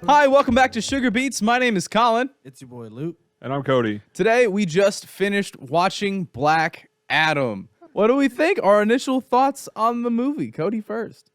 Hi, welcome back to Sugar Beats. My name is Colin. It's your boy Luke. And I'm Cody. Today, we just finished watching Black Adam. What do we think? Our initial thoughts on the movie. Cody first.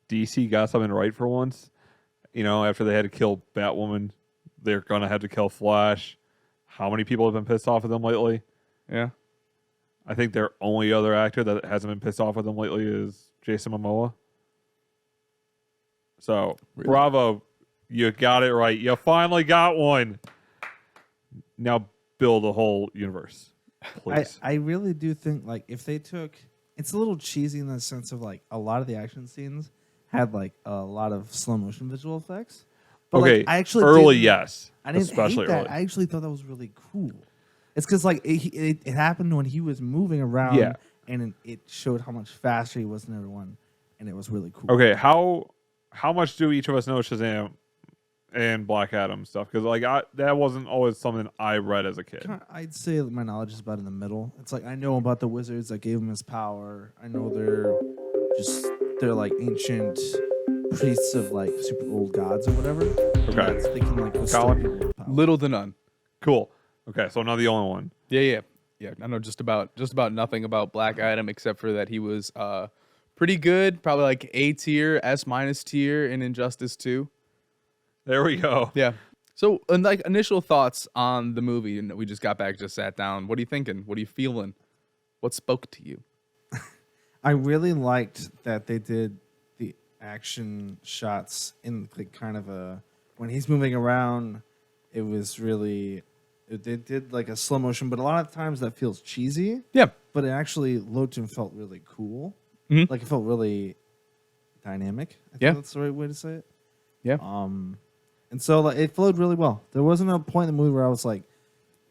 DC got something right for once. You know, after they had to kill Batwoman, they're going to have to kill Flash. How many people have been pissed off with them lately? Yeah. I think their only other actor that hasn't been pissed off with them lately is Jason Momoa. So, Really? bravo. You got it right. You finally got one. Now build a whole universe, please. I really do think, like, if they took... It's a little cheesy in the sense of, like, a lot of the action scenes had, like, a lot of slow-motion visual effects. But, okay, like, I actually early, didn't- yes. I didn't especially hate that. early. I actually thought that was really cool. It's because, like, it happened when he was moving around, Yeah. and it showed how much faster he was than everyone, and it was really cool. Okay, how much do each of us know Shazam and Black Adam stuff? Because like that wasn't always something I read as a kid. I'd say that my knowledge is about in the middle. It's like I know about the wizards that gave him his power. I know they're like ancient priests of like super old gods or whatever. Okay. They can like restore Colin? people with power. Little to none. Cool. Okay, so I'm not the only one. Yeah. I know just about nothing about Black Adam except for that he was pretty good, probably like A tier, S- tier in Injustice 2. There we go. Yeah. So, and like initial thoughts on the movie, and we just got back, just sat down. What are you thinking? What are you feeling? What spoke to you? I really liked that they did the action shots in like kind of a when he's moving around. It was really they did like a slow motion, but a lot of times that feels cheesy. Yeah. But it actually looked and felt really cool. Mhm. Like it felt really dynamic. I think Yeah. that's the right way to say it. Yeah. And so like it flowed really well. There wasn't a point in the movie where I was like,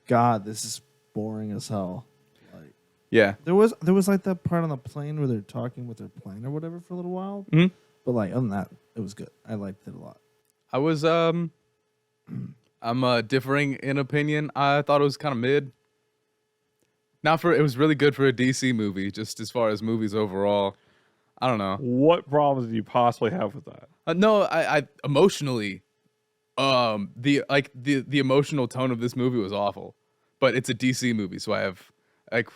God, this is boring as hell. Like Yeah. there was like that part on the plane where they're talking with their plane or whatever for a little while. Mhm. But like other than that, it was good. I liked it a lot. I was I'm differing in opinion. I thought it was kind of mid. It was really good for a DC movie, just as far as movies overall. I don't know. What problems do you possibly have with that? No, I emotionally, the emotional tone of this movie was awful, but it's a DC movie, so I have like,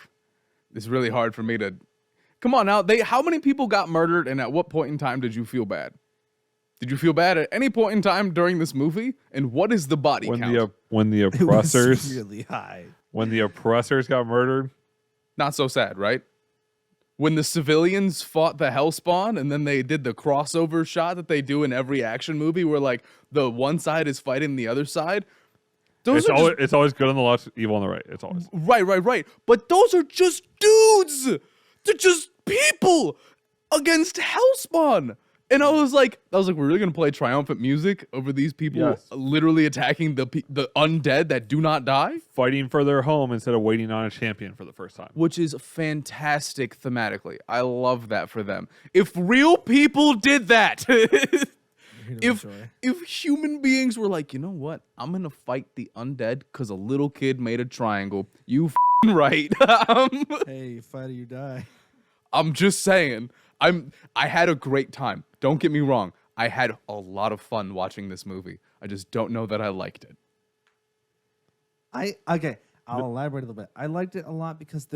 it's really hard for me to. Come on now, how many people got murdered, and at what point in time did you feel bad? Did you feel bad at any point in time during this movie? And what is the body count? When the It was oppressors really high. when the oppressors got murdered? Not so sad, right? When the civilians fought the Hellspawn and then they did the crossover shot that they do in every action movie where like the one side is fighting the other side. It's always good on the left, evil on the right. It's always. Right. But those are just dudes. They're just people against Hellspawn. And I was like, we're really gonna play triumphant music over these people Yes. literally attacking the undead that do not die? Fighting for their home instead of waiting on a champion for the first time. Which is fantastic thematically. I love that for them. If real people did that, if human beings were like, you know what, I'm gonna fight the undead because a little kid made a triangle. You f***ing right. Hey, fight or you die. I'm just saying. I had a great time. Don't get me wrong. I had a lot of fun watching this movie. I just don't know that I liked it. I'll elaborate a little bit. I liked it a lot because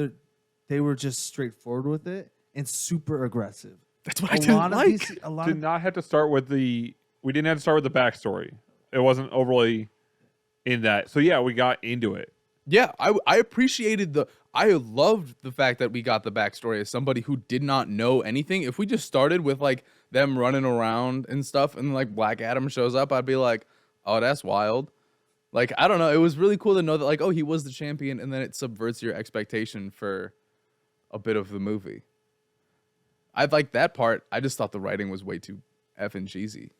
they were just straightforward with it and super aggressive. That's what I didn't like. Did not have to start with we didn't have to start with the backstory. It wasn't overly in that. So yeah, we got into it. Yeah, I appreciated I loved the fact that we got the backstory as somebody who did not know anything. If we just started with like them running around and stuff and like Black Adam shows up, I'd be like, oh, that's wild. Like, I don't know. It was really cool to know that like, oh, he was the champion, and then it subverts your expectation for a bit of the movie. I liked that part. I just thought the writing was way too effing cheesy.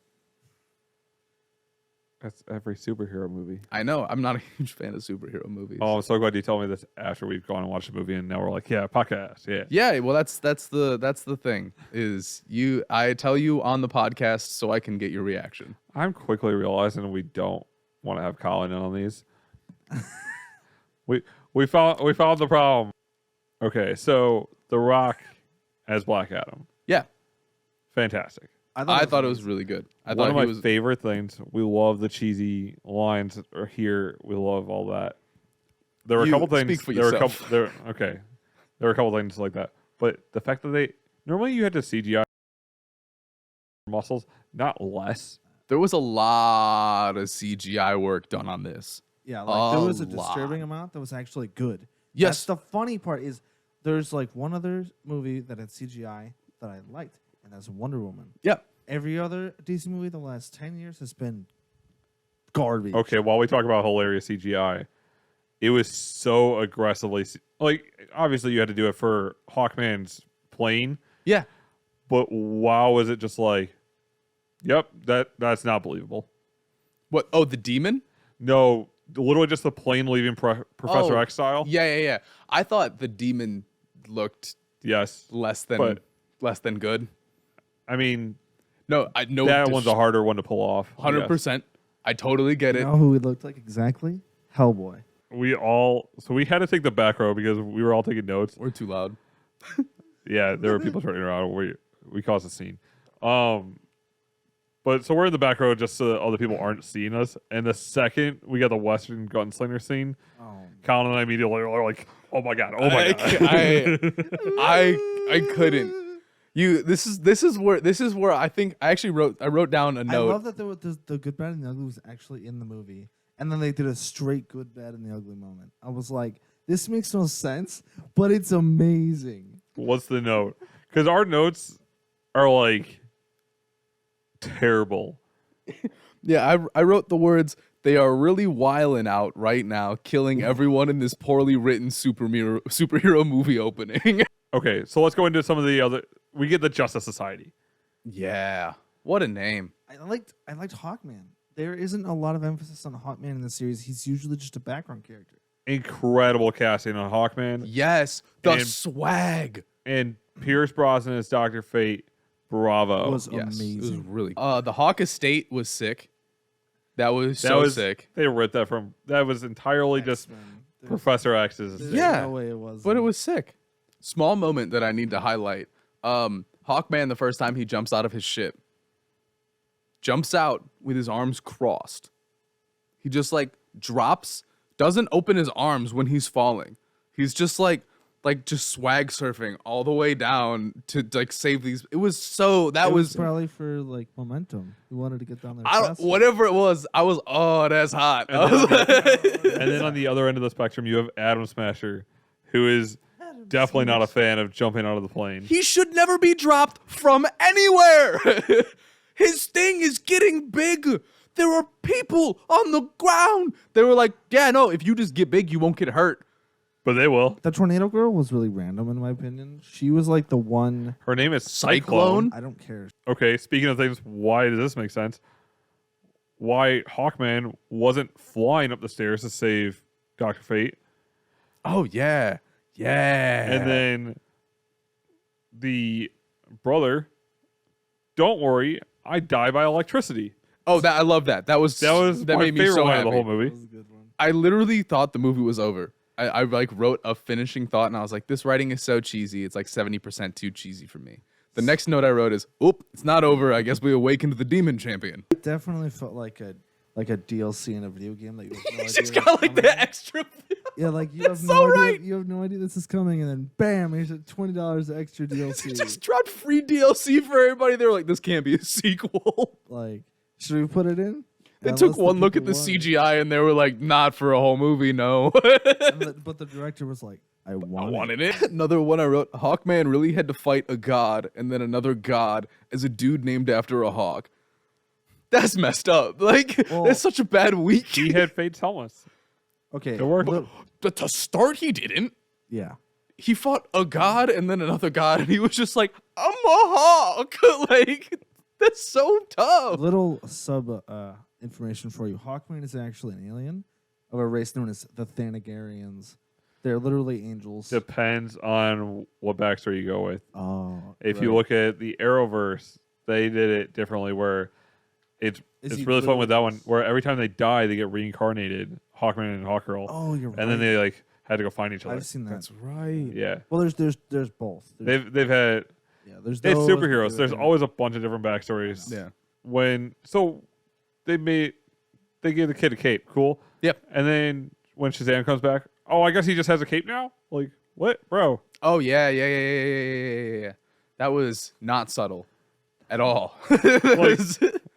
That's every superhero movie. I know. I'm not a huge fan of superhero movies. Oh, I'm so glad you told me this after we've gone and watched the movie, and now we're like, yeah, podcast, yeah. Yeah, well, that's the thing is I tell you on the podcast so I can get your reaction. I'm quickly realizing we don't want to have Colin in on these. we found the problem. Okay, so The Rock as Black Adam, Yeah, fantastic. I thought it was really good. I One thought of he my was. favorite things. We love the cheesy lines are here. We love all that. There were a You couple things. speak for there were a yourself. couple. There, okay. There were a couple things like that. But the fact that they normally you had to CGI muscles, not less. There was a lot of CGI work done on this. Yeah, like there was a lot. disturbing amount that was actually good. Yes. That's the funny part is there's like one other movie that had CGI that I liked, and that's Wonder Woman. Yeah. Every other DC movie the last 10 years has been garbage. Okay, while we talk about hilarious CGI, it was so aggressively like obviously you had to do it for Hawkman's plane, Yeah. but wow, was it just like, yep, that's not believable. What? Oh, the demon? No, literally just the plane leaving Professor Oh, X style. Yeah. I thought the demon looked Yes, less than But- good. I mean No, I know that one's a harder one to pull off. 100%. I totally get You it. know who he looked like exactly? Hellboy. We had to take the back row because we were all taking notes. We're too loud. Yeah, there were people turning around. We caused a scene. But so we're in the back row just so that other people aren't seeing us. And the second we got the Western gunslinger scene, Oh, Colin and I immediately are like, "Oh my god! Oh my I god!" I couldn't. This is where I think I actually wrote down a I note. love that the good, bad, and the ugly was actually in the movie, and then they did a straight good, bad, and the ugly moment. I was like, this makes no sense, but it's amazing. What's the note? Because our notes are like terrible. Yeah, I wrote the words, "They are really wiling out right now, killing everyone in this poorly written superhero movie opening." Okay, so let's go into some of the other. We get the Justice Society. Yeah. What a name. I liked Hawkman. There isn't a lot of emphasis on Hawkman in the series. He's usually just a background character. Incredible casting on Hawkman Yes. The And- swag. and Pierce Brosnan as Dr. Fate. Bravo. It was Yes. It was amazing. really the Hawk Estate was sick. That was That so was sick. They ripped that from. That was entirely just X-Men. There's- Professor X's. there's Yeah. no way it was. But it was sick. Small moment that I need to highlight. Hawkman, the first time he jumps out of his ship, jumps out with his arms crossed. He just like drops, doesn't open his arms when he's falling. He's just like just swag surfing all the way down to like save these. It was so that It was was probably for like momentum. He wanted to get down there. I don't, faster. whatever it was. I was that's hot. I And was And then on the other end of the spectrum, you have Adam Smasher, who is definitely not a fan of jumping out of the plane. He should never be dropped from anywhere. His thing is getting big. There were people on the ground. They were like, yeah, no, if you just get big, you won't get hurt. But they will. The tornado girl was really random in my opinion. She was like the one. Her name is Cyclone? I don't care. Okay, speaking of things, why does this make sense? Why Hawkman wasn't flying up the stairs to save Dr. Fate, Oh, yeah. Yeah. and then the brother, don't worry, I die by electricity. oh, I love that. That That my made me favorite so line happy. of the whole That movie. was a good one. I literally thought the movie was over. I like wrote a finishing thought and I was like, this writing is so cheesy. It's like 70% too cheesy for me. The next note I wrote is, oop, it's not over. I guess we awakened the demon champion. It definitely felt like a DLC in a video game that you have no He's idea just was got like coming. the extra. Yeah, like you have so no idea. right. You have no idea this is coming, and then bam, here's a $20 extra He DLC. just dropped free DLC for everybody. They were like, this can't be a sequel. Like, should we put it in? They Unless took the one look at people the want it. CGI and they were like, not for a whole movie, no. But the director was like, I want, I wanted it. Another one I wrote, Hawkman really had to fight a god and then another god as a dude named after a hawk. That's messed up. Like, Well, that's such a bad week. He had Fate's helmets. Okay, It worked. But to start, he didn't. yeah. He fought a god and then another god, and he was just like, I'm a hawk. Like, that's so tough. Little sub information for you. Hawkman is actually an alien of a race known as the Thanagarians. They're literally angels. Depends on what backstory you go with. Oh, If you look at the Arrowverse, they did it differently where it's Is he really fun with that literally one where every time they die they get reincarnated, Hawkman and Hawkgirl. Oh, you're right. And then they like had to go find each other. I've seen that. That's right. Yeah. Well, there's both. There's, They've had Yeah, there's It's no superheroes. There's always a bunch of different backstories. Yeah. They gave the kid a cape, cool. Yep. And then when Shazam comes back, oh, I guess he just has a cape now. Like what, bro? Oh yeah. That was not subtle at all. Like,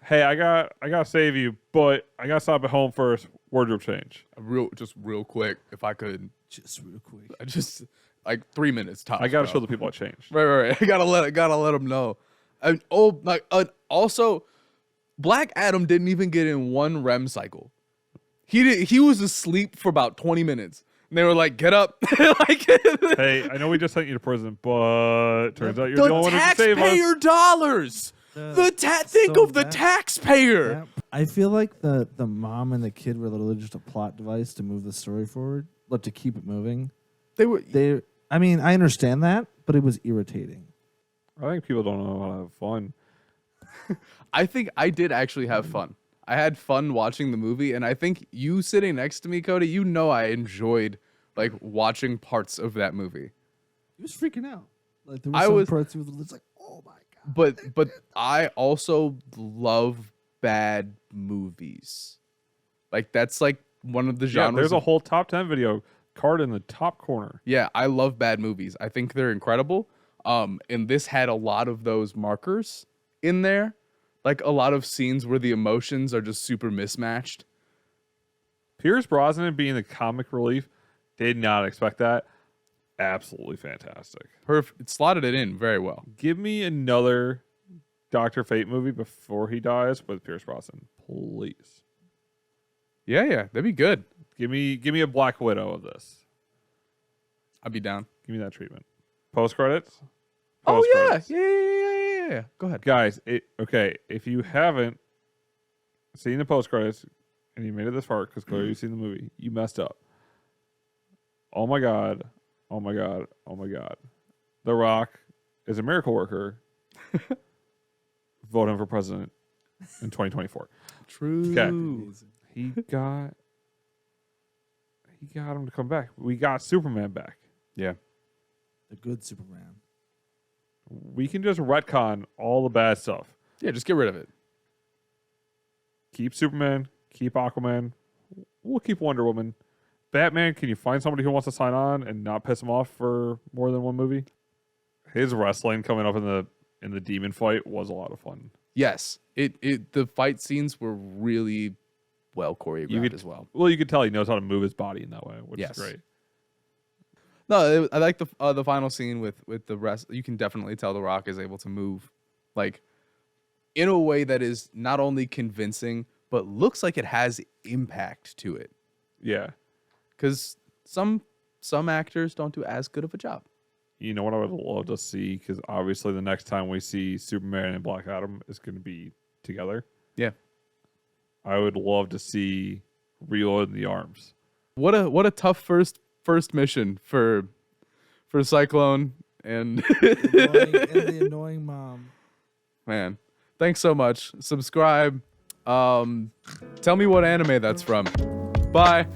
hey, I gotta save you, but I gotta stop at home first. Wardrobe change. real quick, if I could, just real quick. just like 3 minutes tops. I gotta bro. show the people I changed. Right. I gotta let them know. And also, Black Adam didn't even get in one REM cycle. He was asleep for about 20 minutes. And they were like, "Get up!" Like, Hey, I know we just sent you to prison, but turns out you're the the only one who can save us. taxpayer dollars. Think so of the bad. taxpayer. Yeah. I feel like the mom and the kid were literally just a plot device to move the story forward, but to keep it moving. I mean, I understand that, but it was irritating. I think people don't know how to have fun. I think I did actually have fun. I had fun watching the movie, and I think you sitting next to me, Cody, I enjoyed like watching parts of that movie. He was freaking out. Like there I some was- parts he was like, "Oh my god!" But I also love bad movies. Like that's like one of the Yeah, genres. there's a whole top 10 video card in the top corner. Yeah, I love bad movies. I think they're incredible. And this had a lot of those markers in there. Like a lot of scenes where the emotions are just super mismatched. Pierce Brosnan being the comic relief, did not expect that. Absolutely fantastic. Perfect. It slotted it in very well. Give me another Dr. Fate movie before he dies with Pierce Brosnan, please. Yeah, that'd be good. Give me a Black Widow of this. I'd be down. Give me that treatment. Post credits. Oh yeah. Go ahead. Guys, if you haven't seen the post credits and you made it this far because clearly you've seen the movie, you messed up. Oh my god. The Rock is a miracle worker. Vote him for president in 2024. True. Okay. He got him to come back. We got Superman back. Yeah. The good Superman. We can just retcon all the bad stuff. Yeah, just get rid of it. Keep Superman, keep Aquaman. We'll keep Wonder Woman. Batman, can you find somebody who wants to sign on and not piss him off for more than one movie? His wrestling coming up in the demon fight was a lot of fun. Yes. The fight scenes were really well choreographed as well. Well, you could tell he knows how to move his body in that way, which Yes. is great. No, I like the final scene with the rest. You can definitely tell The Rock is able to move, like, in a way that is not only convincing but looks like it has impact to it. Yeah. Because some actors don't do as good of a job. You know what I would love to see? Because obviously the next time we see Superman and Black Adam is going to be together. Yeah. I would love to see Reload in the arms. What a tough first mission for Cyclone and The annoying mom. man. Thanks so much. Subscribe. Tell me what anime that's from. Bye.